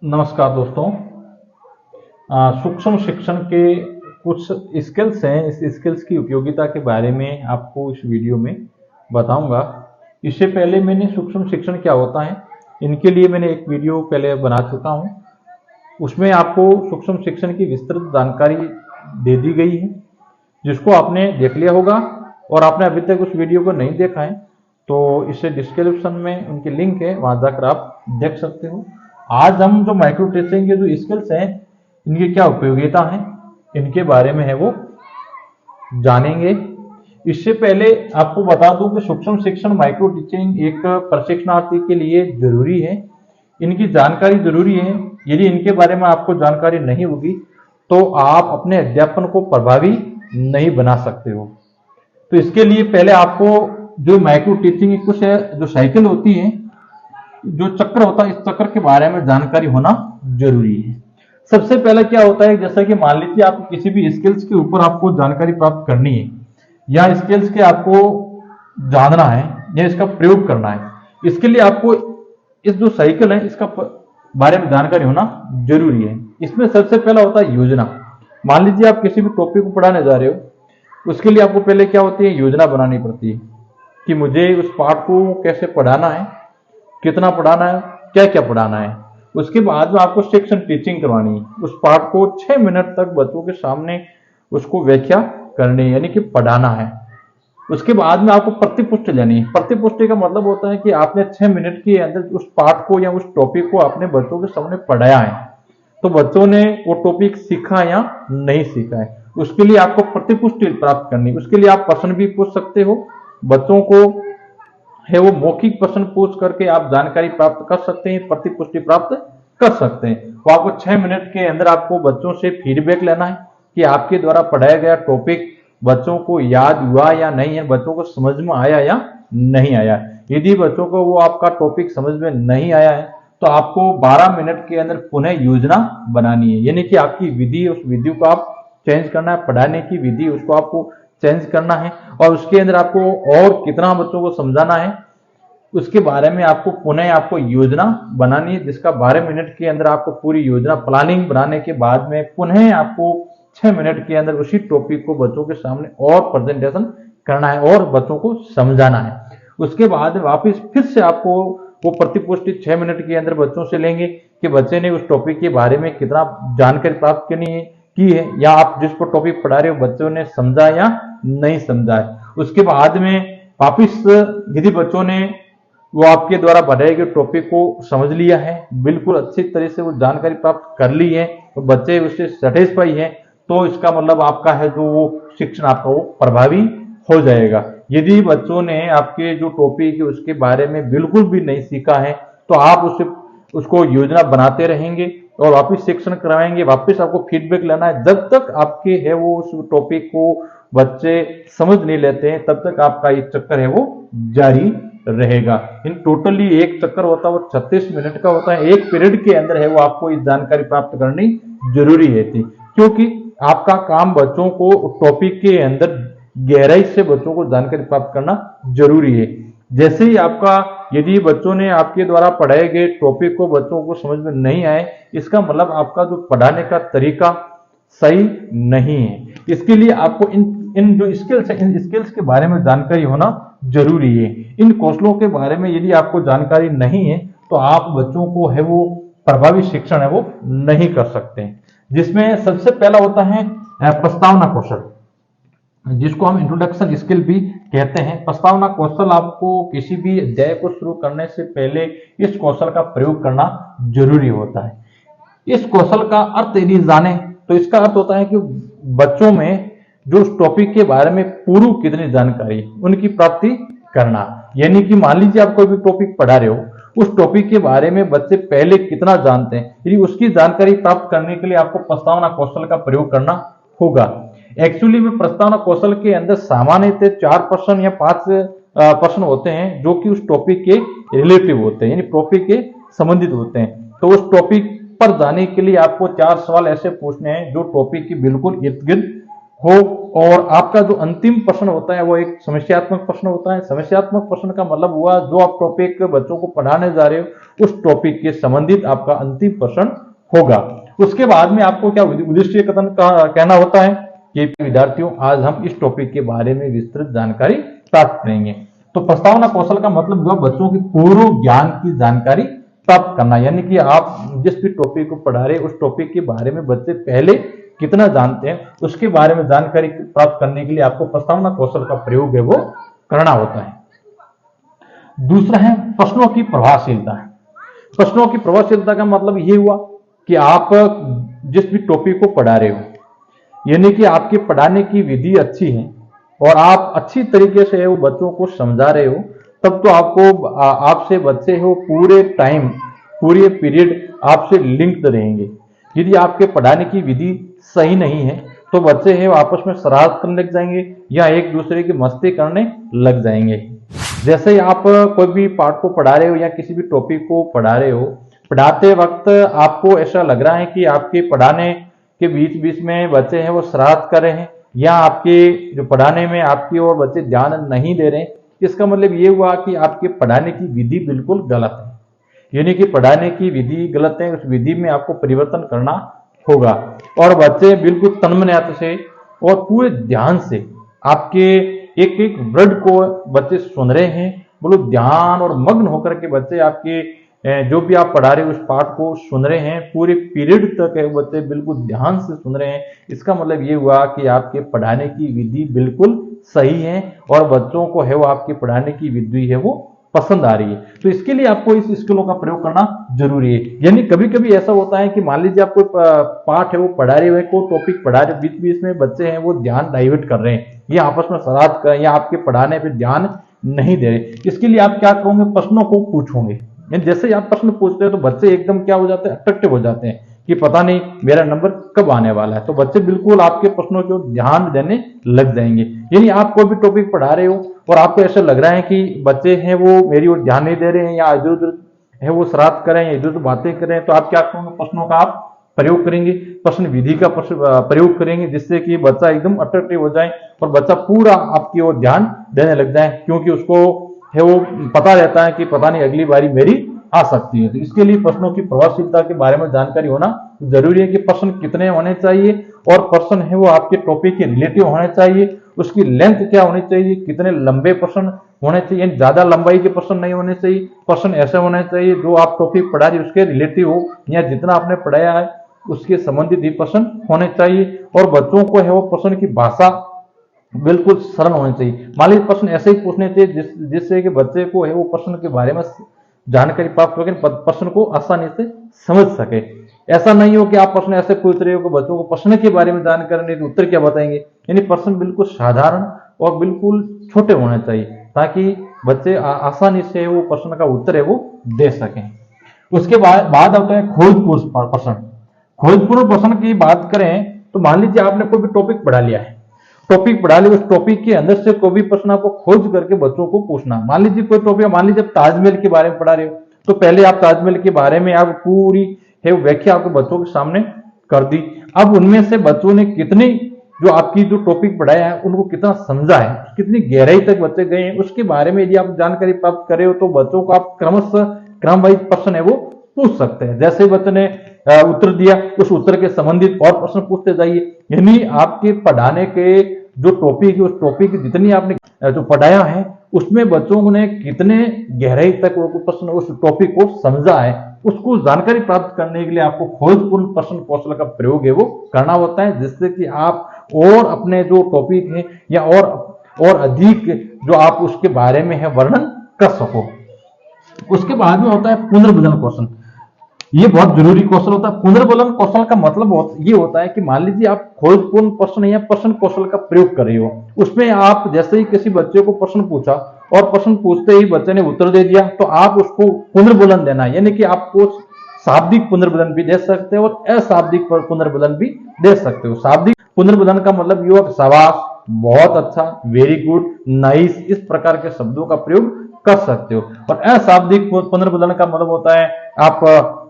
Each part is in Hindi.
नमस्कार दोस्तों। सूक्ष्म शिक्षण के कुछ स्किल्स हैं। इस स्किल्स की उपयोगिता के बारे में आपको इस वीडियो में बताऊंगा। इससे पहले मैंने सूक्ष्म शिक्षण क्या होता है इनके लिए मैंने एक वीडियो पहले बना चुका हूं। उसमें आपको सूक्ष्म शिक्षण की विस्तृत जानकारी दे दी गई है, जिसको आपने देख लिया होगा। और आपने अभी तक उस वीडियो को नहीं देखा है तो इससे डिस्क्रिप्शन में उनकी लिंक है, वहां जाकर आप देख सकते हो। आज हम जो माइक्रो टीचिंग के जो स्किल्स हैं इनकी क्या उपयोगिता है इनके बारे में है वो जानेंगे। इससे पहले आपको बता दूं कि सूक्ष्म शिक्षण माइक्रो टीचिंग एक प्रशिक्षणार्थी के लिए जरूरी है। इनकी जानकारी जरूरी है। यदि इनके बारे में आपको जानकारी नहीं होगी तो आप अपने अध्यापन को प्रभावी नहीं बना सकते हो। तो इसके लिए पहले आपको जो माइक्रो टीचिंग की कुछ जो साइकिल होती है, जो चक्र होता है, इस चक्र के बारे में जानकारी होना जरूरी है। सबसे पहले क्या होता है, जैसा कि मान लीजिए आपको किसी भी स्किल्स के ऊपर आपको जानकारी प्राप्त करनी है या स्किल्स के आपको जानना है या इसका प्रयोग करना है, इसके लिए आपको इस जो साइकिल है इसका बारे में जानकारी होना जरूरी है। इसमें सबसे पहला होता है योजना। मान लीजिए आप किसी भी टॉपिक को पढ़ाने जा रहे हो, उसके लिए आपको पहले क्या होती है, योजना बनानी पड़ती है कि मुझे उस पाठ को कैसे पढ़ाना है, कितना पढ़ाना है, क्या क्या पढ़ाना है। उसके बाद में आपको सेक्शन टीचिंग करवानी है। उस पाठ को 6 मिनट तक बच्चों के सामने उसको व्याख्या करनी है, यानी कि पढ़ाना है। उसके बाद में आपको प्रतिपुष्टि लेनी है। प्रतिपुष्टि का मतलब होता है कि आपने 6 मिनट के अंदर उस पाठ को या उस टॉपिक को अपने बच्चों के सामने पढ़ाया है, तो बच्चों ने वो टॉपिक सीखा या नहीं सीखा है, उसके लिए आपको प्रतिपुष्टि प्राप्त करनी है। उसके लिए आप प्रश्न भी पूछ सकते हो, बच्चों को है वो मौखिक प्रश्न पूछ करके आप जानकारी प्राप्त कर सकते हैं, प्रतिपुष्टि प्राप्त कर सकते हैं। तो आपको 6 मिनट के अंदर आपको बच्चों से फीडबैक लेना है कि आपके द्वारा पढ़ाया गया टॉपिक बच्चों को याद हुआ या नहीं है, बच्चों को समझ में आया या नहीं आया। यदि बच्चों को वो आपका टॉपिक समझ में नहीं आया है तो आपको 12 मिनट के अंदर पुनः योजना बनानी है, यानी कि आपकी विधि, उस विधि को आप चेंज करना है, पढ़ाने की विधि उसको आपको चेंज करना है। और उसके अंदर आपको और कितना बच्चों को समझाना है उसके बारे में आपको पुनः आपको योजना बनानी है, जिसका 12 मिनट के अंदर आपको पूरी योजना प्लानिंग बनाने के बाद में पुनः आपको 6 मिनट के अंदर उसी टॉपिक को बच्चों के सामने और प्रेजेंटेशन करना है और बच्चों को समझाना है। उसके बाद वापस फिर से आपको वो प्रतिपुष्टि 6 मिनट के अंदर बच्चों से लेंगे कि बच्चे ने उस टॉपिक के बारे में कितना जानकारी प्राप्त की है या आप जिसको टॉपिक पढ़ा रहे हो बच्चों ने समझा या नहीं समझा है। उसके बाद में वापिस यदि बच्चों ने वो आपके द्वारा पढ़ाए गए टॉपिक को समझ लिया है, बिल्कुल अच्छी तरह से वो जानकारी प्राप्त कर ली है, तो बच्चे उससे सेटिस्फाई है, तो इसका मतलब आपका है जो वो शिक्षण आपका वो प्रभावी हो जाएगा। यदि बच्चों ने आपके जो टॉपिक है उसके बारे में बिल्कुल भी नहीं सीखा है तो आप उसको योजना बनाते रहेंगे और वापस शिक्षण करवाएंगे, वापस आपको फीडबैक लेना है। जब तक आपके है वो उस टॉपिक को बच्चे समझ नहीं लेते हैं तब तक आपका ये चक्कर है वो जारी रहेगा। इन टोटली एक चक्कर होता है वो 36 मिनट का होता है। एक पीरियड के अंदर है वो आपको इस जानकारी प्राप्त करनी जरूरी है थी, क्योंकि आपका काम बच्चों को टॉपिक के अंदर गहराई से बच्चों को जानकारी प्राप्त करना जरूरी है। जैसे ही आपका यदि बच्चों ने आपके द्वारा पढ़ाए गए टॉपिक को बच्चों को समझ में नहीं आए, इसका मतलब आपका जो पढ़ाने का तरीका सही नहीं है। इसके लिए आपको इन जो स्किल्स है, इन स्किल्स के बारे में जानकारी होना जरूरी है। इन कौशलों के बारे में यदि आपको जानकारी नहीं है तो आप बच्चों को है वो प्रभावी शिक्षण है वो नहीं कर सकते। जिसमें सबसे पहला होता है प्रस्तावना कौशल, जिसको हम इंट्रोडक्शन स्किल भी कहते हैं। प्रस्तावना कौशल आपको किसी भी अध्याय को शुरू करने से पहले इस कौशल का प्रयोग करना जरूरी होता है। इस कौशल का अर्थ यदि जाने तो इसका अर्थ होता है कि बच्चों में जो उस टॉपिक के बारे में पूर्व कितनी जानकारी उनकी प्राप्ति करना। यानी कि मान लीजिए आप कोई भी टॉपिक पढ़ा रहे हो, उस टॉपिक के बारे में बच्चे पहले कितना जानते हैं, यदि उसकी जानकारी प्राप्त करने के लिए आपको प्रस्तावना कौशल का प्रयोग करना होगा। एक्चुअली में प्रस्तावना कौशल के अंदर सामान्यतः 4 प्रश्न या 5 प्रश्न होते हैं जो कि उस टॉपिक के रिलेटिव होते हैं, यानी टॉपिक के संबंधित होते हैं। तो उस टॉपिक पर जाने के लिए आपको 4 सवाल ऐसे पूछने हैं जो टॉपिक के बिल्कुल इर्द गिर्द हो। और आपका जो अंतिम प्रश्न होता है वो एक समस्यात्मक प्रश्न होता है। समस्यात्मक प्रश्न का मतलब हुआ जो आप टॉपिक बच्चों को पढ़ाने जा रहे हो उस टॉपिक के संबंधित आपका अंतिम प्रश्न होगा। उसके बाद में आपको क्या उद्देश्य कथन कहना होता है कि विद्यार्थियों आज हम इस टॉपिक के बारे में विस्तृत जानकारी प्राप्त करेंगे। तो प्रस्तावना कौशल का मतलब हुआ बच्चों की पूर्व ज्ञान की जानकारी प्राप्त करना, यानी कि आप जिस भी टॉपिक को पढ़ा रहे उस टॉपिक के बारे में बच्चे पहले कितना जानते हैं उसके बारे में जानकारी प्राप्त करने के लिए आपको प्रस्तावना कौशल का प्रयोग है वो करना होता है। दूसरा है प्रश्नों की प्रभावशीलता। प्रश्नों की प्रभावशीलता का मतलब ये हुआ कि आप जिस भी टॉपिक को पढ़ा रहे हो यानी कि आपके पढ़ाने की विधि अच्छी है और आप अच्छी तरीके से वो बच्चों को समझा रहे हो, तब तो आपको आपसे बच्चे हो पूरे टाइम पूरे पीरियड आपसे लिंक्ड रहेंगे। यदि आपके पढ़ाने की विधि सही नहीं है तो बच्चे हैं वो आपस में शरारत करने लग जाएंगे या एक दूसरे की मस्ती करने लग जाएंगे। जैसे ही आप कोई भी पाठ को पढ़ा रहे हो या किसी भी टॉपिक को पढ़ा रहे हो, पढ़ाते वक्त आपको ऐसा लग रहा है कि आपके पढ़ाने के बीच बीच में बच्चे हैं वो शरारत कर रहे हैं या आपके जो पढ़ाने में आपकी ओर बच्चे ध्यान नहीं दे रहे हैं, इसका मतलब ये हुआ कि आपके पढ़ाने की विधि बिल्कुल गलत है। यानी कि पढ़ाने की विधि गलत है, उस विधि में आपको परिवर्तन करना होगा और बच्चे बिल्कुल तन्मयता से और पूरे ध्यान से आपके एक एक वर्ड को बच्चे सुन रहे हैं। बोलो ध्यान और मग्न होकर के बच्चे आपके जो भी आप पढ़ा रहे हो उस पाठ को सुन रहे हैं, पूरे पीरियड तक है बच्चे बिल्कुल ध्यान से सुन रहे हैं। इसका मतलब ये हुआ कि आपके पढ़ाने की विधि बिल्कुल सही है और बच्चों को है वो आपके पढ़ाने की विधि है वो पसंद आ रही है। तो इसके लिए आपको इस स्किलों का प्रयोग करना जरूरी है। यानी कभी कभी ऐसा होता है कि मान लीजिए आप कोई पाठ है वो पढ़ा रहे हुए, कोई टॉपिक पढ़ा रहे, बीच बीच में बच्चे हैं वो ध्यान डाइवर्ट कर रहे हैं या आपस में शरारत कर रहे हैं या आपके पढ़ाने पर ध्यान नहीं दे रहे। इसके लिए आप क्या करोगे, प्रश्नों को पूछोगे। जैसे ही आप प्रश्न पूछते हैं तो बच्चे एकदम क्या हो जाते हैं, अट्रैक्टिव हो जाते हैं कि पता नहीं मेरा नंबर कब आने वाला है। तो बच्चे बिल्कुल आपके प्रश्नों को ध्यान देने लग जाएंगे। यानी आप कोई भी टॉपिक पढ़ा रहे हो और आपको ऐसा लग रहा है कि बच्चे हैं वो मेरी ओर ध्यान नहीं दे रहे हैं या इधर उधर है वो शरारत करें या इधर उधर बातें करें, तो आप क्या करोगे, प्रश्नों का आप प्रयोग करेंगे, प्रश्न विधि का प्रयोग करेंगे जिससे कि बच्चा एकदम अट्रैक्टिव हो जाए और बच्चा पूरा आपकी ओर ध्यान देने लग जाए, क्योंकि उसको है वो पता रहता है कि पता नहीं अगली बारी मेरी आ सकती है। तो इसके लिए प्रश्नों की प्रभावशीलता के बारे में जानकारी होना जरूरी है कि प्रश्न कितने होने चाहिए और प्रश्न है वो आपके टॉपिक के रिलेटिव होने चाहिए, उसकी लेंथ क्या होनी चाहिए, कितने लंबे प्रश्न होने चाहिए, ज्यादा लंबाई के प्रश्न नहीं होने चाहिए। प्रश्न ऐसे होने चाहिए जो आप टॉपिक पढ़ा रहे उसके रिलेटिव हो या जितना आपने पढ़ाया है उसके संबंधित ही प्रश्न होने चाहिए। और बच्चों को है वो प्रश्न की भाषा बिल्कुल सरल होनी चाहिए। मान लीजिए प्रश्न ऐसे ही पूछने चाहिए जिससे कि बच्चे को है वो प्रश्न के बारे में जानकारी प्राप्त होकर प्रश्न को आसानी से समझ सके। ऐसा नहीं हो कि आप प्रश्न ऐसे पूछ रहे हो कि बच्चों को प्रश्न के बारे में जानकारी नहीं तो उत्तर क्या बताएंगे। यानी प्रश्न बिल्कुल साधारण और बिल्कुल छोटे होने चाहिए ताकि बच्चे आसानी से वो प्रश्न का उत्तर है वो दे सकें। उसके बाद आता है खोजपूर्ण प्रश्न। खोजपूर्ण प्रश्न की बात करें तो मान लीजिए आपने कोई भी टॉपिक पढ़ा लिया है, टॉपिक पढ़ा लिया, उस टॉपिक के अंदर से कोई भी प्रश्न आपको खोज करके बच्चों को पूछना। मान लीजिए कोई टॉपिक, मान लीजिए आप ताजमहल के बारे में पढ़ा रहे हो तो पहले आप ताजमहल के बारे में आप पूरी है व्याख्या आपके बच्चों के सामने कर दी। अब उनमें से बच्चों ने कितनी जो आपकी जो टॉपिक पढ़ाया है उनको कितना समझा है, कितनी गहराई तक बच्चे गए हैं, उसके बारे में यदि आप जानकारी प्राप्त करे हो तो बच्चों को आप क्रमशः क्रम वाइज प्रश्न है वो पूछ सकते हैं। जैसे ही बच्चे ने उत्तर दिया उस उत्तर के संबंधित और प्रश्न पूछते जाइए। यानी आपके पढ़ाने के जो टॉपिक है उस टॉपिक की जितनी आपने जो पढ़ाया है उसमें बच्चों ने कितने गहराई तक वो प्रश्न उस टॉपिक को समझा है, उसको जानकारी प्राप्त करने के लिए आपको खोजपूर्ण प्रश्न कौशल का प्रयोग है वो करना होता है, जिससे कि आप और अपने जो टॉपिक है या और अधिक जो आप उसके बारे में है वर्णन कर सको। उसके बाद में होता है पुनर्बोधन कौशल। ये बहुत जरूरी कौशल होता है। पुनर्बोधन कौशल का मतलब ये होता है कि मान लीजिए आप खोजपूर्ण प्रश्न या प्रश्न कौशल का प्रयोग कर रहे हो, उसमें आप जैसे ही किसी बच्चे को प्रश्न पूछा और प्रश्न पूछते ही बच्चे ने उत्तर दे दिया तो आप उसको पुनर्बोधन देना, यानी कि आपको शाब्दिक पुनर्बोधन भी दे सकते हो और अशाब्दिक पुनर्बोधन भी दे सकते हो। शाब्दिक पुनर्बोधन का मतलब ये हो शाबाश, बहुत अच्छा, वेरी गुड, नाइस, इस प्रकार के शब्दों का प्रयोग कर सकते हो। और अशाब्दिक पुनर्बोधन का मतलब होता है आप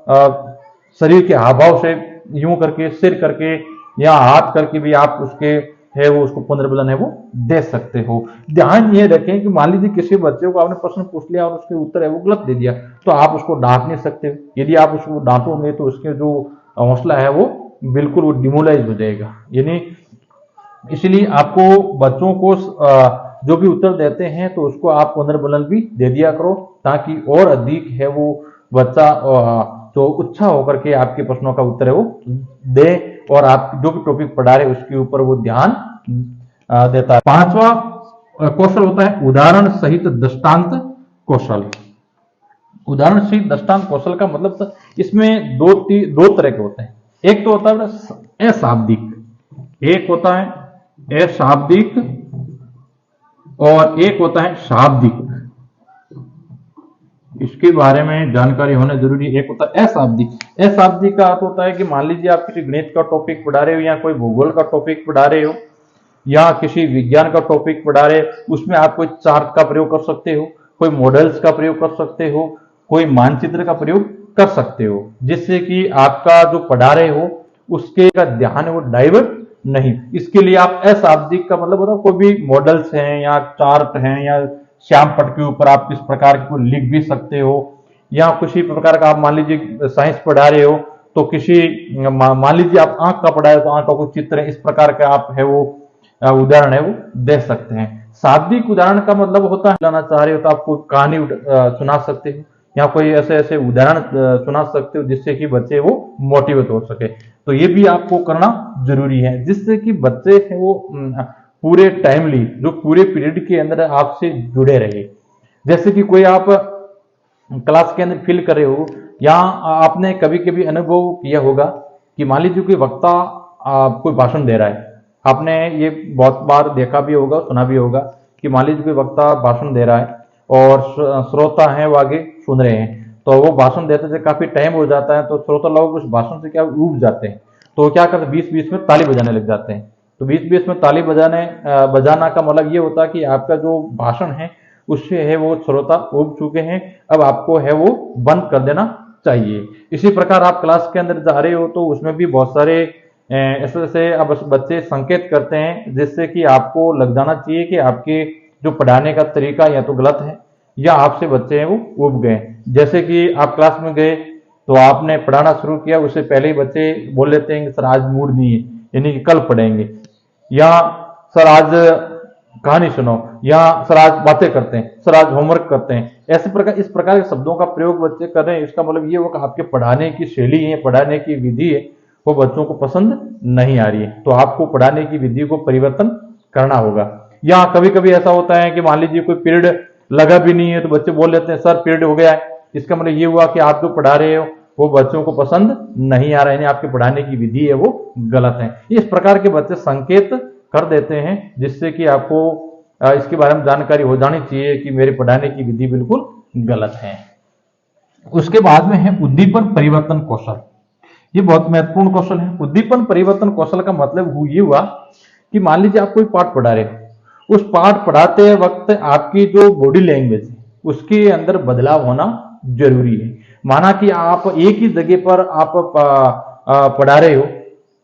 शरीर के हाव भाव से यूं करके, सिर करके या हाथ करके भी आप उसके है वो उसको पुनर्बलन है वो दे सकते हो। ध्यान ये रखें कि मान लीजिए किसी बच्चे को आपने प्रश्न पूछ लिया और उसके उत्तर है वो गलत दे दिया, तो आप उसको डांट नहीं सकते। यदि आप उसको डांटोगे तो उसके जो हौसला है वो बिल्कुल वो डिमोलाइज हो जाएगा। यानी इसलिए आपको बच्चों को जो भी उत्तर देते हैं तो उसको आप पुनर्बलन भी दे दिया करो, ताकि और अधिक है वो बच्चा तो उत्साह होकर के आपके प्रश्नों का उत्तर है वो दे, और आप जो भी टॉपिक पढ़ा रहे उसके ऊपर वो ध्यान देता है। पांचवा कौशल होता है उदाहरण सहित दृष्टांत कौशल। उदाहरण सहित दृष्टांत कौशल का मतलब इसमें दो तरह के होते हैं। एक तो होता है अशाब्दिक, एक होता है अशाब्दिक और एक होता है शाब्दिक। इसके बारे में जानकारी होना जरूरी है। एक होता है अशाब्दिक। अशाब्दिक का अर्थ होता है कि मान लीजिए आप किसी गणित का टॉपिक पढ़ा रहे हो या कोई भूगोल का टॉपिक पढ़ा रहे हो या किसी विज्ञान का टॉपिक पढ़ा रहे हो, उसमें आप कोई चार्ट का प्रयोग कर सकते हो, कोई मॉडल्स का प्रयोग कर सकते हो, कोई मानचित्र का प्रयोग कर सकते हो, जिससे कि आपका जो पढ़ा रहे हो उसके का ध्यान है वो डाइवर्ट नहीं। इसके लिए आप अशाब्दिक का मतलब होता है कोई भी मॉडल्स हैं या चार्ट हैं या श्याम पट के ऊपर आप किस प्रकार को लिख भी सकते हो, या किसी प्रकार का आप मान लीजिए साइंस पढ़ा रहे हो तो किसी मान लीजिए आप आंख का पढ़ा रहे हो तो आंख का कोई चित्र है, इस प्रकार का आप है वो उदाहरण है वो दे सकते हैं। शाब्दिक उदाहरण का मतलब होता है लाना चाह रहे हो तो आप कोई कहानी सुना सकते हो या कोई ऐसे ऐसे उदाहरण सुना सकते हो जिससे कि बच्चे वो मोटिवेट हो सके। तो ये भी आपको करना जरूरी है जिससे कि बच्चे है वो पूरे टाइमली जो पूरे पीरियड के अंदर आपसे जुड़े रहे। जैसे कि कोई आप क्लास के अंदर फील कर रहे हो या आपने कभी कभी अनुभव किया होगा कि मान लीजिए कोई वक्ता कोई भाषण दे रहा है, आपने ये बहुत बार देखा भी होगा सुना भी होगा कि मान लीजिए कोई वक्ता भाषण दे रहा है और श्रोता है वो आगे सुन रहे हैं, तो वो भाषण देते थे काफी टाइम हो जाता है तो श्रोता लोग उस भाषण से क्या ऊब जाते हैं, तो क्या करते बीच बीच में ताली बजाने लग जाते हैं। तो बीच बीच में ताली बजाना का मतलब ये होता है कि आपका जो भाषण है उससे है वो श्रोता ऊब चुके हैं, अब आपको है वो बंद कर देना चाहिए। इसी प्रकार आप क्लास के अंदर जा रहे हो तो उसमें भी बहुत सारे ऐसे ऐसे अब बच्चे संकेत करते हैं जिससे कि आपको लग जाना चाहिए कि आपके जो पढ़ाने का तरीका या तो गलत है या आपसे बच्चे हैं वो उब गए। जैसे कि आप क्लास में गए तो आपने पढ़ाना शुरू किया, उससे पहले ही बच्चे बोल लेते हैं कि सर आज मूड नहीं है, यानी कि कल पढ़ेंगे, या सर आज कहानी सुनो, या सर आज बातें करते हैं, सर आज होमवर्क करते हैं। ऐसे प्रकार इस प्रकार के शब्दों का प्रयोग बच्चे कर रहे हैं, इसका मतलब ये होगा आपके पढ़ाने की शैली है, पढ़ाने की विधि है वो बच्चों को पसंद नहीं आ रही है, तो आपको पढ़ाने की विधि को परिवर्तन करना होगा। या कभी कभी ऐसा होता है कि मान लीजिए कोई पीरियड लगा भी नहीं है तो बच्चे बोल लेते हैं सर पीरियड हो गया है, इसका मतलब ये हुआ कि आप जो पढ़ा रहे हो वो बच्चों को पसंद नहीं आ रहा है, आपके पढ़ाने की विधि है वो गलत है। इस प्रकार के बच्चे संकेत कर देते हैं जिससे कि आपको इसके बारे में जानकारी हो जानी चाहिए कि मेरे पढ़ाने की विधि बिल्कुल गलत है। उसके बाद में है उद्दीपन परिवर्तन कौशल। ये बहुत महत्वपूर्ण कौशल है। उद्दीपन परिवर्तन कौशल का मतलब ये हुआ कि मान लीजिए आप कोई पाठ पढ़ा रहे हो, उस पाठ पढ़ाते वक्त आपकी जो बॉडी लैंग्वेज है उसके अंदर बदलाव होना जरूरी है। माना कि आप एक ही जगह पर आप पढ़ा रहे हो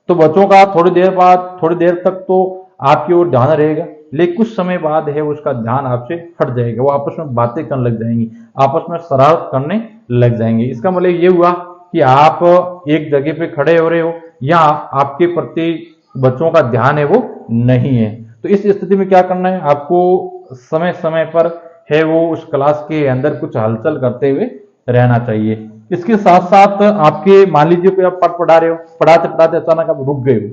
तो बच्चों का थोड़ी देर बाद थोड़ी देर तक तो आपकी ओर ध्यान रहेगा, लेकिन कुछ समय बाद है उसका ध्यान आपसे हट जाएगा, वो आपस में बातें करने लग जाएंगी, आपस में शरारत करने लग जाएंगे। इसका मतलब ये हुआ कि आप एक जगह पे खड़े हो रहे हो या आपके प्रति बच्चों का ध्यान है वो नहीं है। तो इस स्थिति में क्या करना है, आपको समय समय पर है वो उस क्लास के अंदर कुछ हलचल करते हुए रहना चाहिए। इसके साथ साथ आपके मान लीजिए कोई आप पाठ पढ़ा रहे हो, पढ़ाते पढ़ाते अचानक आप रुक गए हो,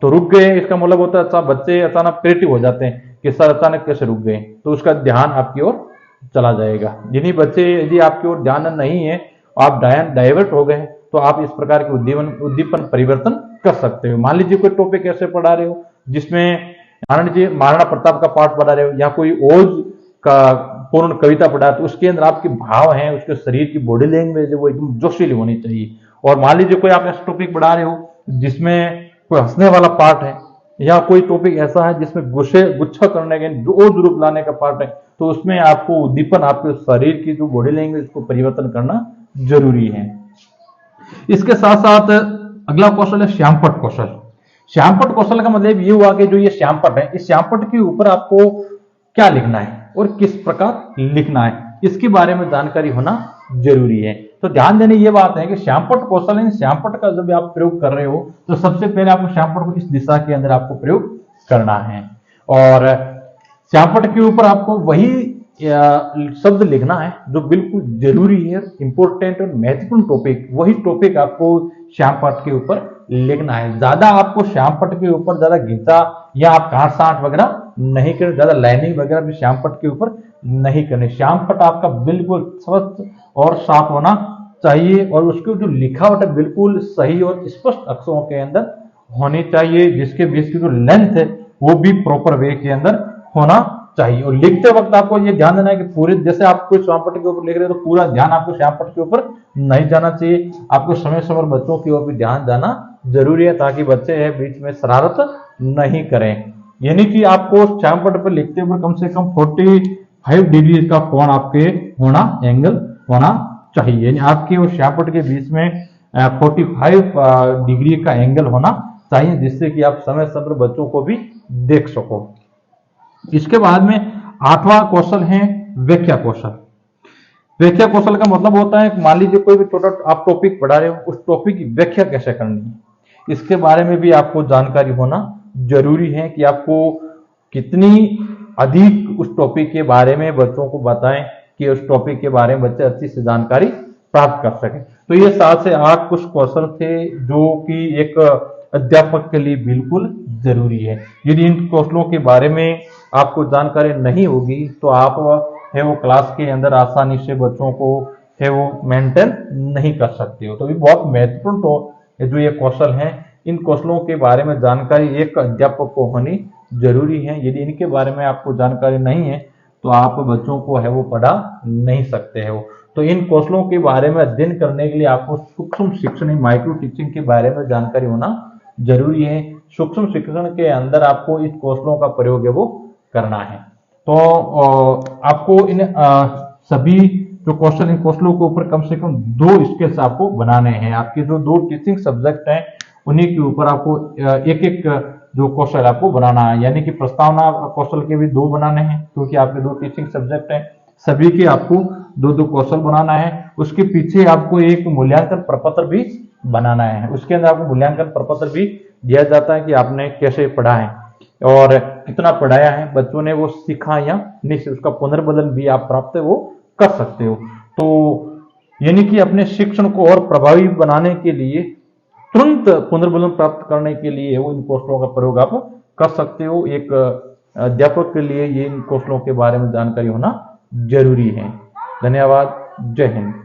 तो रुक गए इसका मतलब होता है अच्छा बच्चे अचानक क्रिएटिव हो जाते हैं कि सर अचानक कैसे रुक गए, तो उसका ध्यान आपकी ओर चला जाएगा। जिन्हीं बच्चे यदि आपकी ओर ध्यान नहीं है, आप डाइवर्ट हो गए तो आप इस प्रकार के उद्दीपन परिवर्तन कर सकते हो। मान लीजिए कोई टॉपिक ऐसे पढ़ा रहे हो जिसमें मान लीजिए महाराणा प्रताप का पाठ पढ़ा रहे हो या कोई ओज का पूर्ण कविता पढ़ा, तो उसके अंदर आपके भाव हैं, उसके शरीर की बॉडी लैंग्वेज है वो एकदम जोशीली होनी चाहिए। और मान लीजिए कोई आप ऐसा टॉपिक पढ़ा रहे हो जिसमें कोई हंसने वाला पार्ट है या कोई टॉपिक ऐसा है जिसमें गुच्छा करने के जोर रूप लाने का पार्ट है, तो उसमें आपको उद्दीपन आपके शरीर की जो बॉडी लैंग्वेज को परिवर्तन करना जरूरी है। इसके साथ साथ अगला कौशल है श्यामपट कौशल। श्यामपट्ट कौशल का मतलब ये हुआ कि जो ये श्यामपट्ट है, इस श्यामपट्ट के ऊपर आपको क्या लिखना है और किस प्रकार लिखना है, इसके बारे में जानकारी होना जरूरी है। तो ध्यान देने ये बात है कि श्यामपट्ट कौशल है, श्यामपट्ट का जब आप प्रयोग कर रहे हो तो सबसे पहले आपको श्यामपट्ट को इस दिशा के अंदर आपको प्रयोग करना है और श्यामपट्ट के ऊपर आपको वही शब्द लिखना है जो बिल्कुल जरूरी है, इंपॉर्टेंट और महत्वपूर्ण टॉपिक, वही टॉपिक आपको श्यामपट्ट के ऊपर लिखना है। ज्यादा आपको श्यामपट्ट के ऊपर ज्यादा घिंचा या आप काट साट वगैरह नहीं करें, ज्यादा लाइनिंग वगैरह भी श्यामपट्ट के ऊपर नहीं करने। श्यामपट्ट आपका बिल्कुल स्वस्थ और साफ होना चाहिए और उसकी जो लिखावट है बिल्कुल सही और स्पष्ट अक्षरों के अंदर होनी चाहिए, जिसके बीच की जो लेंथ है वो भी प्रॉपर वे के अंदर होना चाहिए। और लिखते वक्त आपको ये ध्यान देना है कि पूरे, जैसे आप कोई श्यामपट्ट के ऊपर लिख रहे हो तो पूरा ध्यान आपको श्यामपट्ट के ऊपर नहीं जाना चाहिए, आपको समय समय बच्चों की ओर भी ध्यान जाना जरूरी है ताकि बच्चे है बीच में शरारत नहीं करें। यानी कि आपको श्यामपट्ट पर लिखते हुए कम से कम 45 डिग्री का कोण आपके होना, एंगल होना चाहिए, यानी आपके और श्यामपट्ट के बीच में 45 डिग्री का एंगल होना चाहिए, जिससे कि आप समय समय बच्चों को भी देख सको। इसके बाद में 8वां कौशल है व्याख्या कौशल। व्याख्या कौशल का मतलब होता है, मान लीजिए कोई भी छोटा आप टॉपिक पढ़ा रहे हो, उस टॉपिक की व्याख्या कैसे करनी है, इसके बारे में भी आपको जानकारी होना जरूरी है कि आपको कितनी अधिक उस टॉपिक के बारे में बच्चों को बताएं कि उस टॉपिक के बारे में बच्चे अच्छी से जानकारी प्राप्त कर सके। तो ये 7 से 8 कुछ कौशल थे जो कि एक अध्यापक के लिए बिल्कुल जरूरी है। यदि इन कौशलों के बारे में आपको जानकारी नहीं होगी तो आप है वो क्लास के अंदर आसानी से बच्चों को है वो मेंटेन नहीं कर सकते हो। तो ये बहुत महत्वपूर्ण जो ये कौशल हैं, इन कौशलों के बारे में जानकारी एक अध्यापक को होनी जरूरी है। यदि इनके बारे में आपको जानकारी नहीं है तो आप बच्चों को है वो पढ़ा नहीं सकते हो। तो इन कौशलों के बारे में अध्ययन करने के लिए आपको सूक्ष्म शिक्षण, माइक्रो टीचिंग के बारे में जानकारी होना जरूरी है। सूक्ष्म शिक्षण के अंदर आपको इस कौशलों का प्रयोग है वो करना है। तो आपको इन सभी जो कौशल, इन कौशलों के ऊपर कम से कम 2 स्केल्स आपको बनाने हैं। आपके जो 2 टीचिंग सब्जेक्ट हैं उन्हीं के ऊपर आपको एक एक जो कौशल आपको बनाना है, यानी कि प्रस्तावना कौशल के भी 2 बनाने हैं क्योंकि आपके 2 टीचिंग सब्जेक्ट हैं, सभी के आपको 2-2 कौशल बनाना है। उसके पीछे आपको एक मूल्यांकन प्रपत्र भी बनाना है, उसके अंदर आपको मूल्यांकन प्रपत्र भी दिया जाता है कि आपने कैसे पढ़ा है और कितना पढ़ाया है, बच्चों ने वो सीखा या नहीं, उसका पुनर्बदल भी आप प्राप्त वो कर सकते हो। तो यानी कि अपने शिक्षण को और प्रभावी बनाने के लिए, तुरंत पुनर्बदल प्राप्त करने के लिए वो इन कौशलों का प्रयोग आप कर सकते हो। एक अध्यापक के लिए ये इन कौशलों के बारे में जानकारी होना जरूरी है। धन्यवाद। जय हिंद।